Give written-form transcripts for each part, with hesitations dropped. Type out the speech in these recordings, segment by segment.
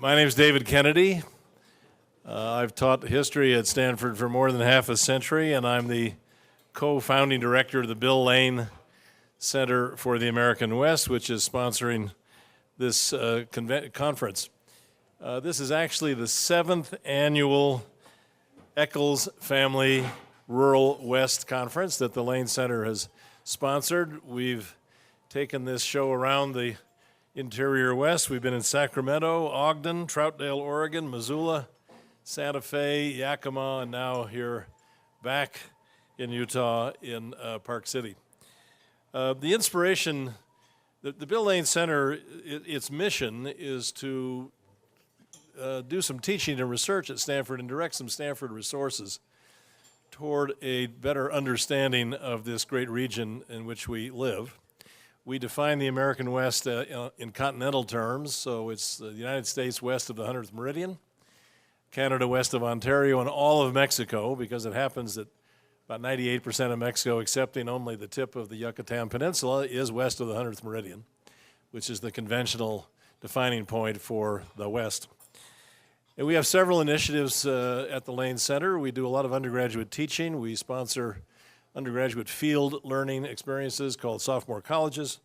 My name is David Kennedy. I've taught history at Stanford for more than half a century, and I'm the co-founding director of the Bill Lane Center for the American West, which is sponsoring this conference. This is actually the 7th annual Eccles Family Rural West Conference that the Lane Center has sponsored. We've taken this show around the interior West. We've been in Sacramento, Ogden, Troutdale, Oregon, Missoula, Santa Fe, Yakima, and now here back in Utah in Park City. The inspiration, the Bill Lane Center, its mission is to do some teaching and research at Stanford and direct some Stanford resources toward a better understanding of this great region in which we live. We define the American West in continental terms, so it's the United States west of the 100th meridian, Canada west of Ontario, and all of Mexico, because it happens that about 98% of Mexico, excepting only the tip of the Yucatan Peninsula, is west of the 100th meridian, which is the conventional defining point for the West. And we have several initiatives at the Lane Center. We do a lot of undergraduate teaching. We sponsor undergraduate field learning experiences called sophomore colleges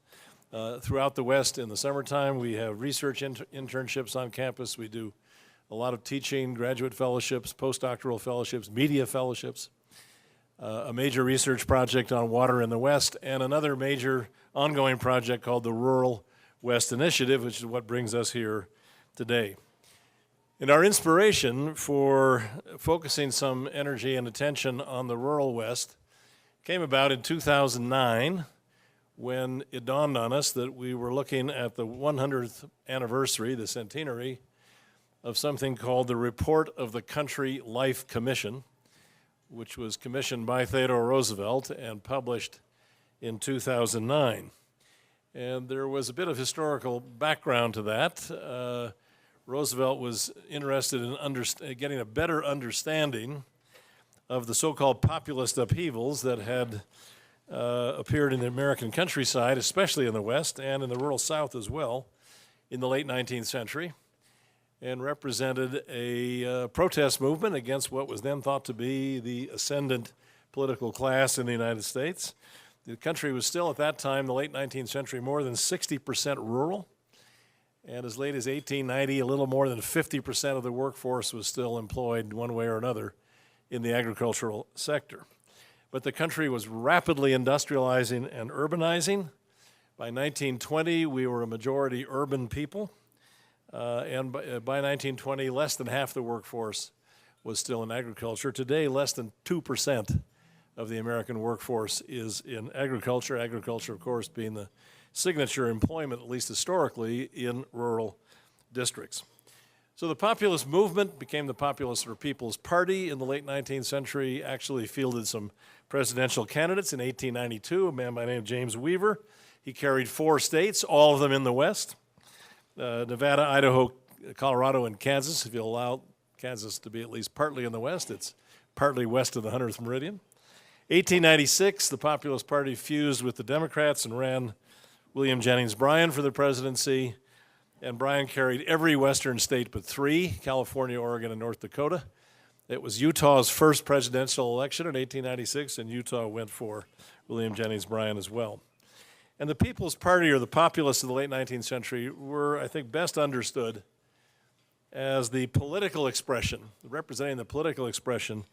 throughout the West in the summertime. We have research internships on campus. We do a lot of teaching, graduate fellowships, postdoctoral fellowships, media fellowships, a major research project on water in the West, and another major ongoing project called the Rural West Initiative, which is what brings us here today. And our inspiration for focusing some energy and attention on the rural West came about in 2009 when it dawned on us that we were looking at the 100th anniversary, the centenary, of something called the Report of the Country Life Commission, which was commissioned by Theodore Roosevelt and published in 2009. And there was a bit of historical background to that. Roosevelt was interested in getting a better understanding of the so-called populist upheavals that had appeared in the American countryside, especially in the West and in the rural South as well, in the late 19th century, and represented a protest movement against what was then thought to be the ascendant political class in the United States. The country was still at that time, the late 19th century, more than 60% rural, and as late as 1890, a little more than 50% of the workforce was still employed one way or another in the agricultural sector. But the country was rapidly industrializing and urbanizing. By 1920, we were a majority urban people, and by 1920, less than half the workforce was still in agriculture. Today, less than 2% of the American workforce is in agriculture. Agriculture, of course, being the signature employment, at least historically, in rural districts. So the populist movement became the Populist or People's Party in the late 19th century, actually fielded some presidential candidates in 1892, a man by the name of James Weaver. He carried 4 states, all of them in the West, Nevada, Idaho, Colorado, and Kansas. If you allow Kansas to be at least partly in the West, it's partly west of the 100th meridian. 1896, the Populist Party fused with the Democrats and ran William Jennings Bryan for the presidency. And Bryan carried every western state but 3, California, Oregon, and North Dakota. It was Utah's first presidential election in 1896, and Utah went for William Jennings Bryan as well. And the People's Party, or the populists of the late 19th century, were, I think, best understood as the political expression, representing the political expression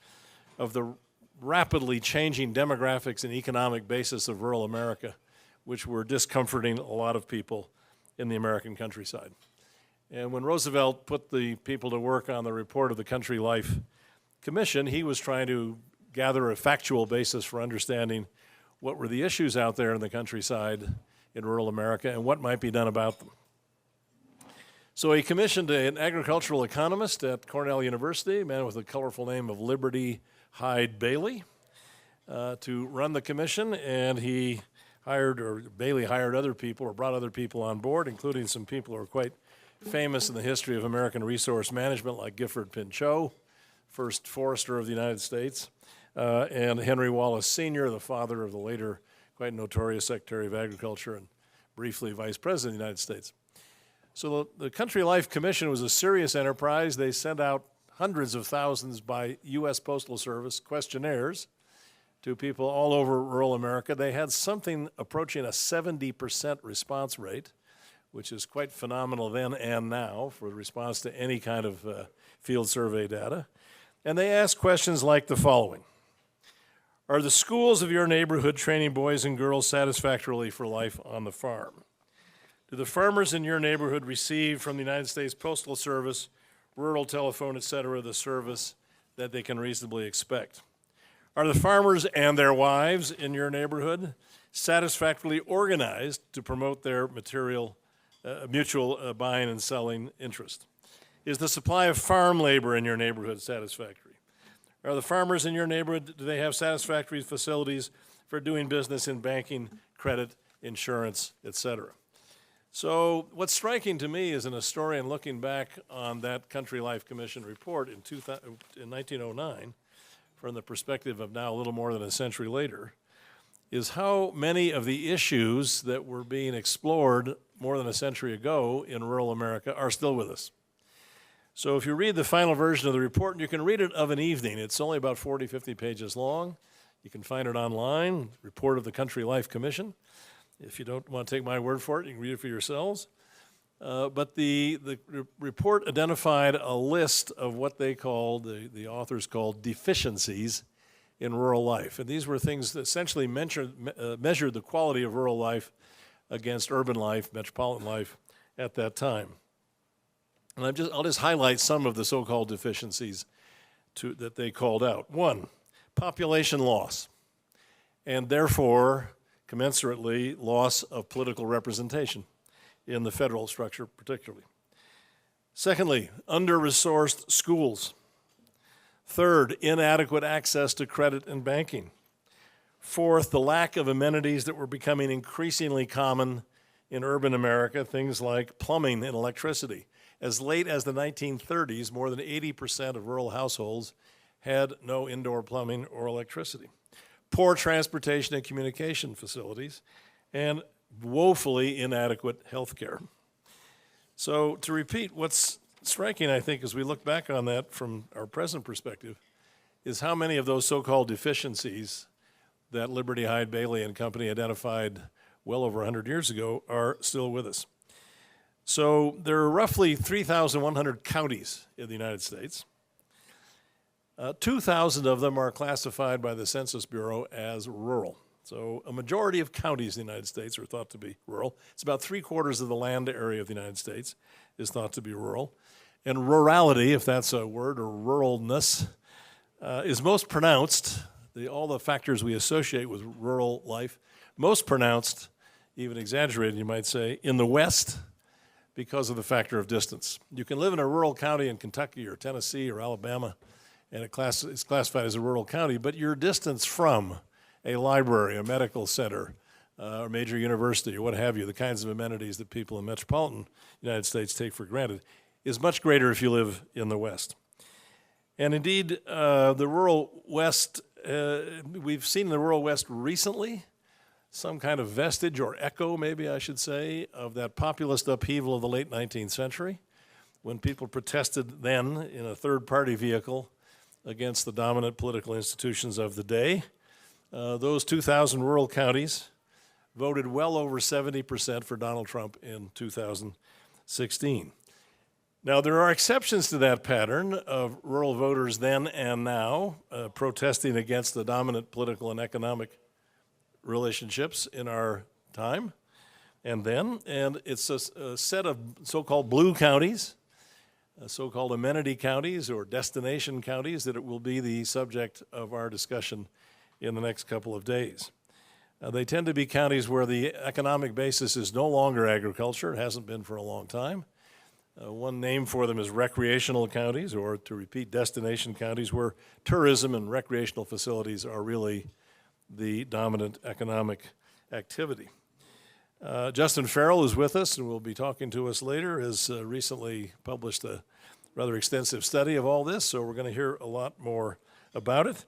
of the rapidly changing demographics and economic basis of rural America, which were discomforting a lot of people in the American countryside. And when Roosevelt put the people to work on the Report of the Country Life Commission, he was trying to gather a factual basis for understanding what were the issues out there in the countryside in rural America and what might be done about them. So he commissioned an agricultural economist at Cornell University, a man with the colorful name of Liberty Hyde Bailey, to run the commission, and Bailey hired other people or brought other people on board, including some people who are quite famous in the history of American resource management, like Gifford Pinchot, first forester of the United States, and Henry Wallace Sr., the father of the later quite notorious Secretary of Agriculture and briefly Vice President of the United States. So the Country Life Commission was a serious enterprise. They sent out hundreds of thousands by U.S. Postal Service questionnaires to people all over rural America. They had something approaching a 70% response rate, which is quite phenomenal then and now for response to any kind of field survey data. And they asked questions like the following. Are the schools of your neighborhood training boys and girls satisfactorily for life on the farm? Do the farmers in your neighborhood receive from the United States Postal Service, rural telephone, et cetera, the service that they can reasonably expect? Are the farmers and their wives in your neighborhood satisfactorily organized to promote their mutual buying and selling interest? Is the supply of farm labor in your neighborhood satisfactory? Are the farmers in your neighborhood, do they have satisfactory facilities for doing business in banking, credit, insurance, et cetera? So what's striking to me as an historian looking back on that Country Life Commission report in 1909, from the perspective of now a little more than a century later, is how many of the issues that were being explored more than a century ago in rural America are still with us. So if you read the final version of the report, and you can read it of an evening, it's only about 40, 50 pages long. You can find it online, Report of the Country Life Commission. If you don't want to take my word for it, you can read it for yourselves. But the report identified a list of what they called, the authors called deficiencies in rural life. And these were things that essentially measured the quality of rural life against urban life, metropolitan life at that time. And I'll just highlight some of the so-called deficiencies that they called out. One, population loss, and therefore, commensurately, loss of political representation in the federal structure particularly. Secondly, under-resourced schools. Third, inadequate access to credit and banking. Fourth, the lack of amenities that were becoming increasingly common in urban America, things like plumbing and electricity. As late as the 1930s, more than 80% of rural households had no indoor plumbing or electricity. Poor transportation and communication facilities, and woefully inadequate health care. So to repeat, what's striking, I think, as we look back on that from our present perspective, is how many of those so-called deficiencies that Liberty Hyde Bailey and company identified well over 100 years ago are still with us. So there are roughly 3,100 counties in the United States. 2,000 of them are classified by the Census Bureau as rural. So a majority of counties in the United States are thought to be rural. It's about 3/4 of the land area of the United States is thought to be rural. And rurality, if that's a word, or ruralness, is most pronounced, all the factors we associate with rural life, most pronounced, even exaggerated you might say, in the West, because of the factor of distance. You can live in a rural county in Kentucky or Tennessee or Alabama, and it's classified as a rural county, but your distance from a library, a medical center, or major university, or what have you, the kinds of amenities that people in metropolitan United States take for granted, is much greater if you live in the West. And indeed, the rural West, we've seen the rural West recently, some kind of vestige or echo, maybe I should say, of that populist upheaval of the late 19th century, when people protested then in a third-party vehicle against the dominant political institutions of the day. Those 2,000 rural counties voted well over 70% for Donald Trump in 2016. Now, there are exceptions to that pattern of rural voters then and now protesting against the dominant political and economic relationships in our time and then, and it's a set of so-called blue counties, so-called amenity counties or destination counties that it will be the subject of our discussion in the next couple of days. They tend to be counties where the economic basis is no longer agriculture. It hasn't been for a long time. One name for them is recreational counties, or to repeat, destination counties, where tourism and recreational facilities are really the dominant economic activity. Justin Farrell is with us and will be talking to us later, has recently published a rather extensive study of all this, so we're going to hear a lot more about it.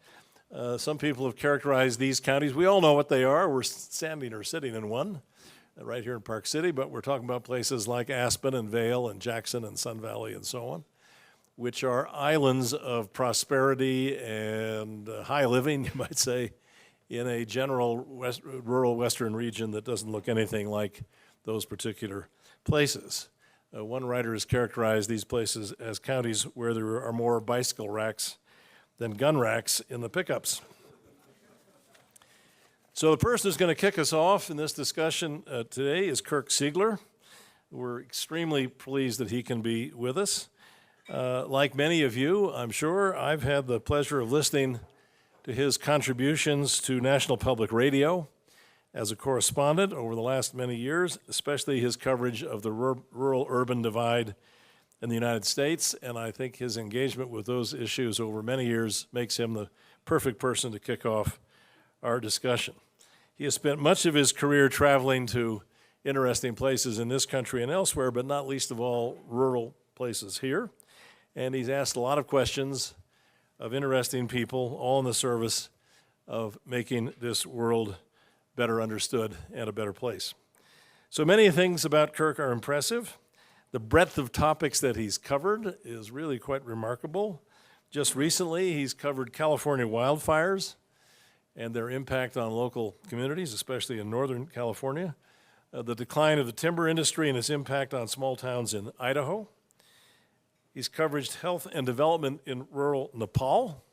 Some people have characterized these counties. We all know what they are. We're standing or sitting in one. right here in Park City, but we're talking about places like Aspen and Vail and Jackson and Sun Valley and so on, which are islands of prosperity and high living, you might say, in a general rural western region that doesn't look anything like those particular places. One writer has characterized these places as counties where there are more bicycle racks than gun racks in the pickups. So the person who's going to kick us off in this discussion today is Kirk Siegler. We're extremely pleased that he can be with us. Like many of you, I'm sure, I've had the pleasure of listening to his contributions to National Public Radio as a correspondent over the last many years, especially his coverage of the rural-urban divide in the United States, and I think his engagement with those issues over many years makes him the perfect person to kick off our discussion. He has spent much of his career traveling to interesting places in this country and elsewhere, but not least of all rural places here, and he's asked a lot of questions of interesting people, all in the service of making this world better understood and a better place. So many things about Kirk are impressive. The breadth of topics that he's covered is really quite remarkable. Just recently, he's covered California wildfires and their impact on local communities, especially in Northern California, the decline of the timber industry and its impact on small towns in Idaho. He's covered health and development in rural Nepal,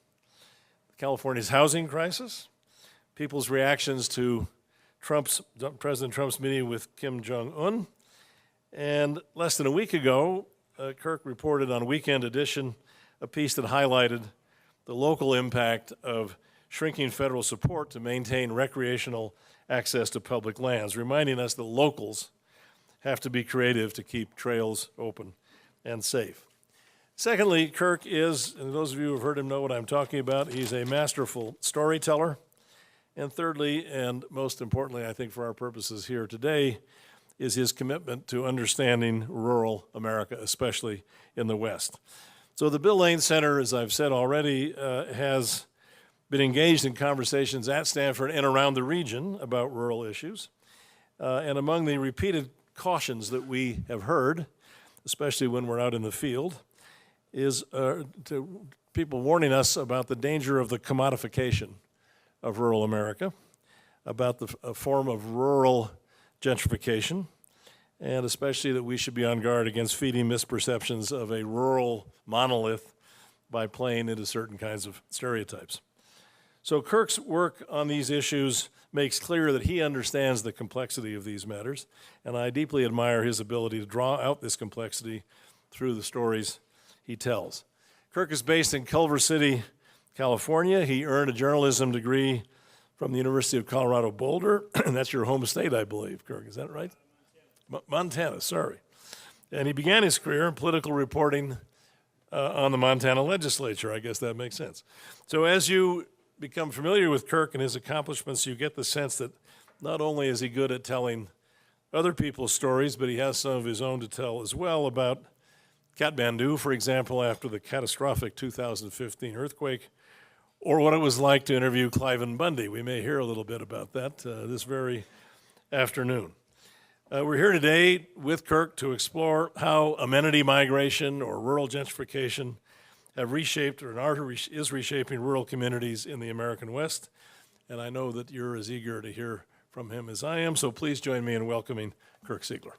California's housing crisis, people's reactions to President Trump's meeting with Kim Jong-un. And less than a week ago, Kirk reported on Weekend Edition a piece that highlighted the local impact of shrinking federal support to maintain recreational access to public lands, reminding us that locals have to be creative to keep trails open and safe. Secondly, Kirk is, and those of you who have heard him know what I'm talking about, he's a masterful storyteller. And thirdly, and most importantly, I think for our purposes here today, is his commitment to understanding rural America, especially in the West. So the Bill Lane Center, as I've said already, has been engaged in conversations at Stanford and around the region about rural issues. And among the repeated cautions that we have heard, especially when we're out in the field, is to people warning us about the danger of the commodification of rural America, about the form of rural gentrification, and especially that we should be on guard against feeding misperceptions of a rural monolith by playing into certain kinds of stereotypes. So Kirk's work on these issues makes clear that he understands the complexity of these matters, and I deeply admire his ability to draw out this complexity through the stories he tells. Kirk is based in Culver City, California. He earned a journalism degree from the University of Colorado Boulder, and that's your home state, I believe, Kirk, is that right? Montana, sorry. And he began his career in political reporting on the Montana legislature. I guess that makes sense. So as you become familiar with Kirk and his accomplishments, you get the sense that not only is he good at telling other people's stories, but he has some of his own to tell as well about Kathmandu, for example, after the catastrophic 2015 earthquake, or what it was like to interview Cliven Bundy. We may hear a little bit about that this very afternoon. We're here today with Kirk to explore how amenity migration or rural gentrification have reshaped or is reshaping rural communities in the American West. And I know that you're as eager to hear from him as I am, so please join me in welcoming Kirk Siegler.